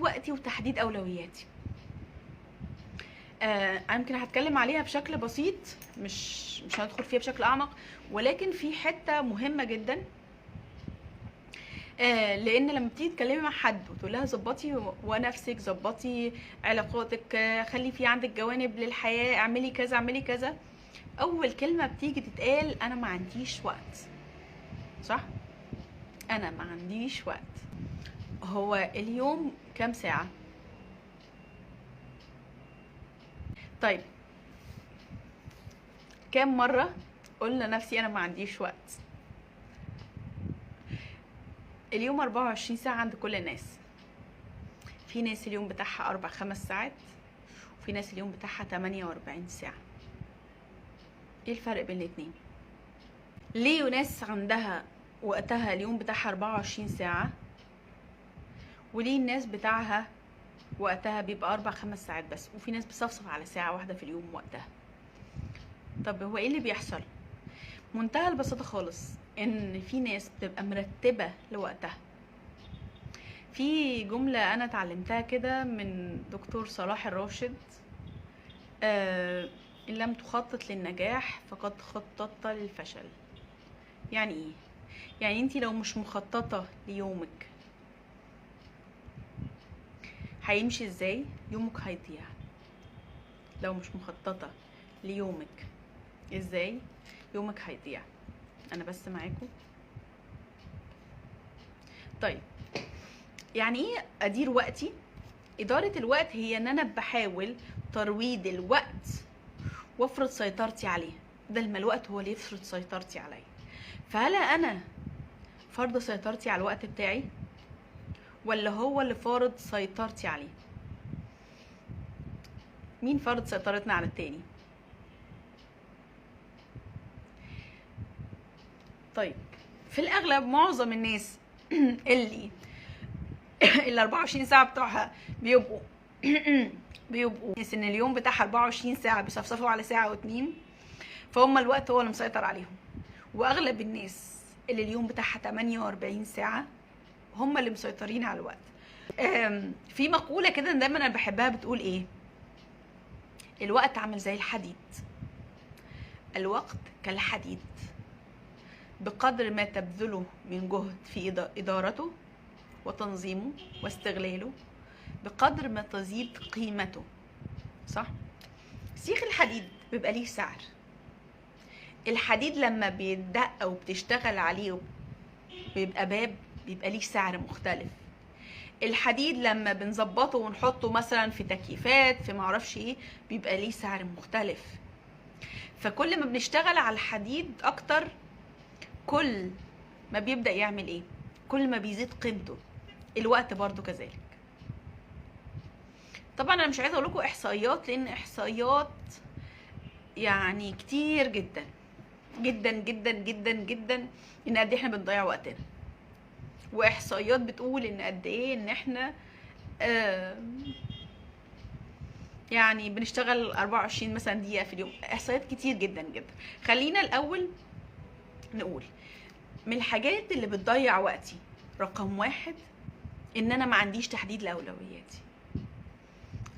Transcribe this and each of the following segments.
وقتي وتحديد اولوياتي. انا يمكن هتكلم عليها بشكل بسيط، مش هندخل فيها بشكل اعمق، ولكن في حته مهمه جدا. لان لما بتيجي تتكلمي مع حد وتقول لها ظبطي ونفسك، ظبطي علاقاتك، خلي في عندك جوانب للحياه، اعملي كذا اعملي كذا، اول كلمه بتيجي تتقال انا ما عنديش وقت. صح؟ انا ما عنديش وقت. هو اليوم كام ساعه؟ طيب كام مره قلنا نفسي انا ما عنديش وقت؟ اليوم 24 ساعه عند كل الناس. في ناس اليوم بتاعها 4-5 ساعات، وفي ناس اليوم بتاعها 48 ساعه. ايه الفرق بين الاتنين؟ ليه ناس عندها وقتها اليوم بتاعها 24 ساعه، وليه الناس بتاعها وقتها بيبقى 4-5 ساعات بس، وفي ناس بتصفصف على ساعه واحده في اليوم وقتها؟ طب هو ايه اللي بيحصل؟ منتهى البساطه خالص، ان في ناس بتبقى مرتبه لوقتها. في جمله انا اتعلمتها كده من دكتور صلاح الراشد، ان لم تخطط للنجاح فقد خططت للفشل. يعني ايه؟ يعني انتي لو مش مخططه ليومك هيمشي ازاي؟ يومك هيضيع. لو مش مخططه ليومك ازاي يومك هيضيع. انا بس معاكم. طيب يعني ايه ادير وقتي؟ اداره الوقت هي ان انا بحاول ترويض الوقت وافرض سيطرتي عليه، بدل ما الوقت هو اللي يفرض سيطرتي عليه. فهل انا فرض سيطرتي على الوقت بتاعي، ولا هو اللي فارض سيطرتي عليه؟ مين فرض سيطرتنا على التاني؟ طيب في الاغلب معظم الناس اللي ال 24 ساعه بتوعها بيبقوا ناس ان اليوم بتاعها 24 ساعه بيصفصفوا على ساعه واتنين، فهم الوقت هو اللي مسيطر عليهم. واغلب الناس اللي اليوم بتاعها 48 ساعه هم اللي مسيطرين على الوقت. في مقوله كده دايما انا بحبها بتقول ايه؟ الوقت عامل زي الحديد. الوقت كالحديد، بقدر ما تبذله من جهد في ادارته وتنظيمه واستغلاله بقدر ما تزيد قيمته. صح؟ سيخ الحديد بيبقى ليه سعر. الحديد لما بيتدق وبتشتغل عليه بيبقى باب، بيبقى ليه سعر مختلف. الحديد لما بنظبطه ونحطه مثلا في تكييفات في معرفش ايه بيبقى ليه سعر مختلف. فكل ما بنشتغل على الحديد اكتر كل ما بيبدأ يعمل ايه؟ كل ما بيزيد قيمته. الوقت برضو كذلك. طبعا انا مش عايزه اقول لكم احصائيات، لان احصائيات يعني كتير جدا جدا جدا جدا جدا ان قد ايه احنا بنضيع وقتنا، واحصائيات بتقول ان قد ايه ان احنا يعني بنشتغل 24 مثلا دقيقه في اليوم. احصائيات كتير جدا جدا. خلينا الاول نقول من الحاجات اللي بتضيع وقتي. رقم 1 ان انا ما عنديش تحديد لاولوياتي.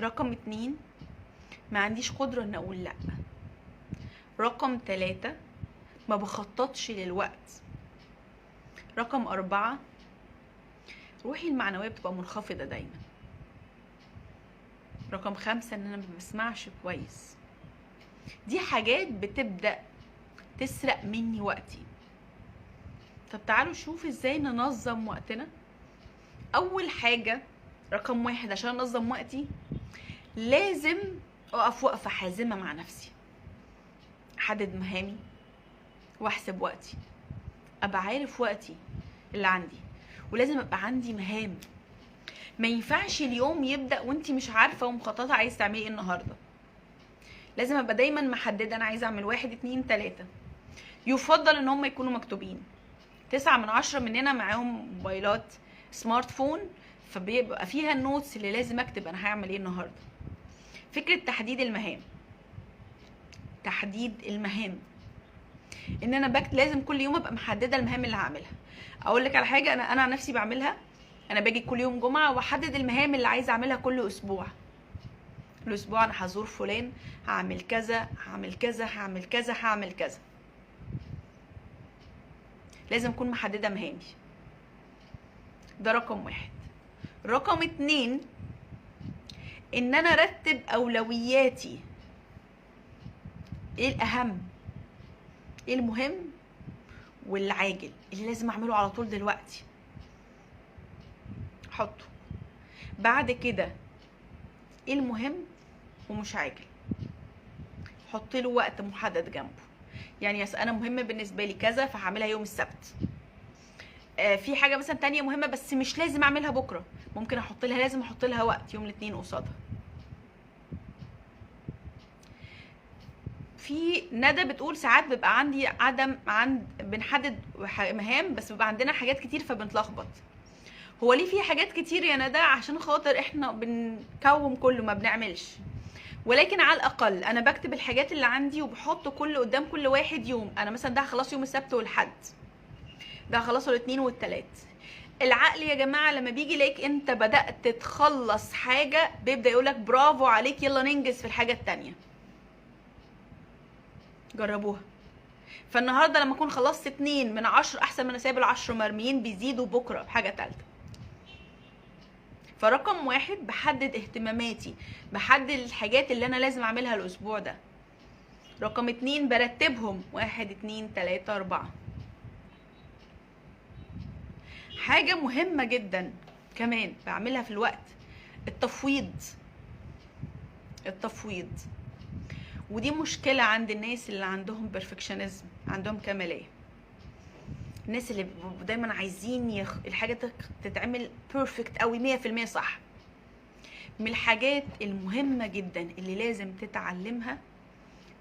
رقم 2 ما عنديش قدرة ان اقول لا. رقم 3 ما بخططش للوقت. رقم 4 روحي المعنوية بتبقى منخفضة دايما. رقم 5 ان انا ما بسمعش كويس. دي حاجات بتبدأ تسرق مني وقتي. طب تعالوا نشوف ازاي ننظم وقتنا. اول حاجة رقم 1 عشان انظم وقتي لازم اقف وقفة حازمة مع نفسي، احدد مهامي واحسب وقتي، ابقى عارف وقتي اللي عندي، ولازم ابقى عندي مهام. ما ينفعش اليوم يبدأ وانتي مش عارفة ومخططة عايز تعملي ايه النهاردة. لازم ابقى دايما محددة انا عايزة اعمل 1 2 3. يفضل ان هم يكونوا مكتوبين. 9 من 10 مننا معاهم موبايلات سمارت فون، فبيبقى فيها النوتس اللي لازم اكتب انا هعمل ايه النهاردة. فكرة تحديد المهام. تحديد المهام ان انا لازم كل يوم ابقى محدده المهام اللي هعملها. اقول لك على حاجه انا عن نفسي بعملها. انا باجي كل يوم جمعه واحدد المهام اللي عايزه اعملها كل اسبوع. الاسبوع انا هزور فلان، هعمل كذا هعمل كذا هعمل كذا هعمل كذا. لازم اكون محدده مهامي. ده رقم 1. رقم 2 ان انا ارتب اولوياتي. ايه الاهم، ايه المهم والعاجل اللي لازم اعمله على طول دلوقتي، حطه. بعد كده ايه المهم ومش عاجل، حط له وقت محدد جنبه. يعني انا مهم بالنسبه لي كذا فهعملها يوم السبت. في حاجه مثلا تانية مهمه بس مش لازم اعملها بكره، ممكن لازم احط لها وقت يوم الاثنين قصادها. في ندى بتقول ساعات بيبقى عندي بنحدد مهام بس بيبقى عندنا حاجات كتير فبنتلخبط. هو ليه في حاجات كتير يا ندى؟ عشان خاطر احنا بنكوم كله ما بنعملش. ولكن على الاقل انا بكتب الحاجات اللي عندي وبحط قدام كل واحد يوم. انا مثلا ده هخلصه يوم السبت والحد، ده هخلصه الاثنين والثلاث. العقل يا جماعه لما بيجي يلاقيك انت بدات تخلص حاجه بيبدا يقولك برافو عليك، يلا ننجز في الحاجه الثانيه. جربوها. فالنهارده لما اكون خلصت 2 من 10 احسن من سايب ال10 مرميين بيزيدوا بكره بحاجه ثالثه. فرقم 1 بحدد اهتماماتي، بحدد الحاجات اللي انا لازم اعملها الاسبوع ده. رقم 2 برتبهم 1 2 3 4. حاجه مهمه جدا كمان بعملها في الوقت، التفويض. ودي مشكله عند الناس اللي عندهم بيرفكشنزم، عندهم كماليه. الناس اللي دايما عايزين الحاجه تتعمل بيرفكت قوي 100% صح. من الحاجات المهمه جدا اللي لازم تتعلمها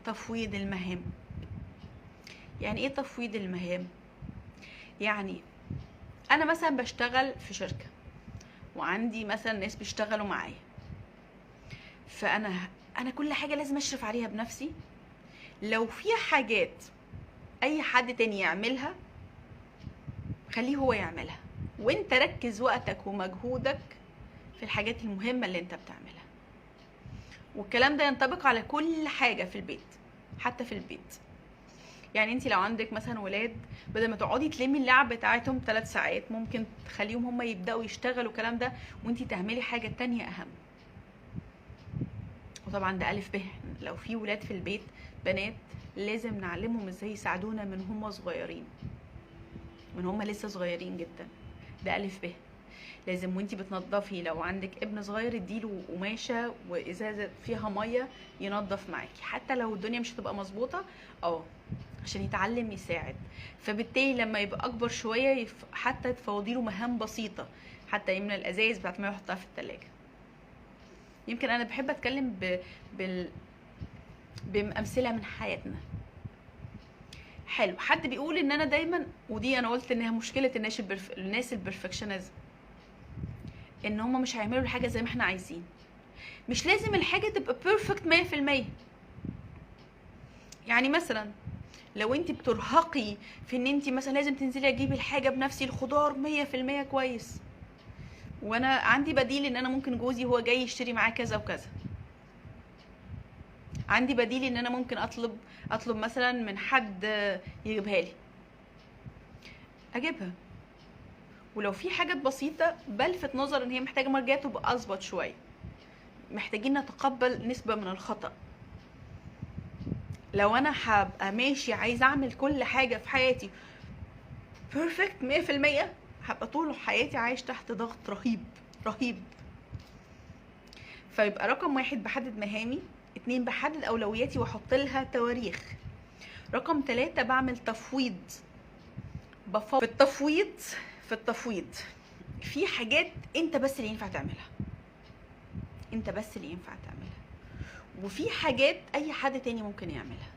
تفويض المهام. يعني ايه تفويض المهام؟ يعني انا مثلا بشتغل في شركه وعندي مثلا ناس بيشتغلوا معايا، فانا كل حاجه لازم اشرف عليها بنفسي. لو في حاجات اي حد تاني يعملها خليه هو يعملها، وانت ركز وقتك ومجهودك في الحاجات المهمه اللي انت بتعملها. والكلام ده ينطبق على كل حاجه في البيت، حتى في البيت. يعني انت لو عندك مثلا ولاد، بدل ما تقعدي تلمي اللعب بتاعتهم 3 ساعات ممكن تخليهم هم يبداوا يشتغلوا الكلام ده وانت تعملي حاجه تانية اهم. وطبعا ده الف ب. لو في ولاد في البيت بنات لازم نعلمهم ازاي يساعدونا من هم صغيرين، من هم لسه صغيرين جدا. ده الف ب. لازم وانتي بتنضفي لو عندك ابن صغير اديله قماشه وازازه فيها ميه ينظف معاكي، حتى لو الدنيا مش هتبقى مظبوطه عشان يتعلم يساعد. فبالتالي لما يبقى اكبر شويه حتى تفوضي له مهام بسيطه، حتى يملى الازايز بتاعت ما يحطها في الثلاجه. يمكن انا بحب اتكلم بامثله من حياتنا. حلو. حد بيقول ان انا دايما، ودي انا قلت انها مشكله الناس البرفكشنزم، ان هم مش هيعملوا الحاجه زي ما احنا عايزين. مش لازم الحاجه تبقى بيرفكت 100%. يعني مثلا لو انت بترهقي في ان انت مثلا لازم تنزلي اجيبي الحاجه بنفسي، الخضار 100% كويس، وانا عندي بديل ان انا ممكن جوزي هو جاي يشتري معاه كذا وكذا. عندي بديل ان انا ممكن اطلب مثلا من حد يجيبها لي، اجيبها. ولو في حاجات بسيطه بلفت نظر ان هي محتاجه مرجعه تبقى اظبط شويه، محتاجين نتقبل نسبه من الخطا. لو انا هبقى ماشي عايزه اعمل كل حاجه في حياتي بيرفكت 100%، هبقى طول حياتي عايش تحت ضغط رهيب. فيبقى رقم 1 بحدد مهامي، 2 بحدد اولوياتي واحط لها تواريخ، رقم 3 بعمل تفويض. في التفويض في حاجات انت بس اللي ينفع تعملها، وفي حاجات اي حد تاني ممكن يعملها.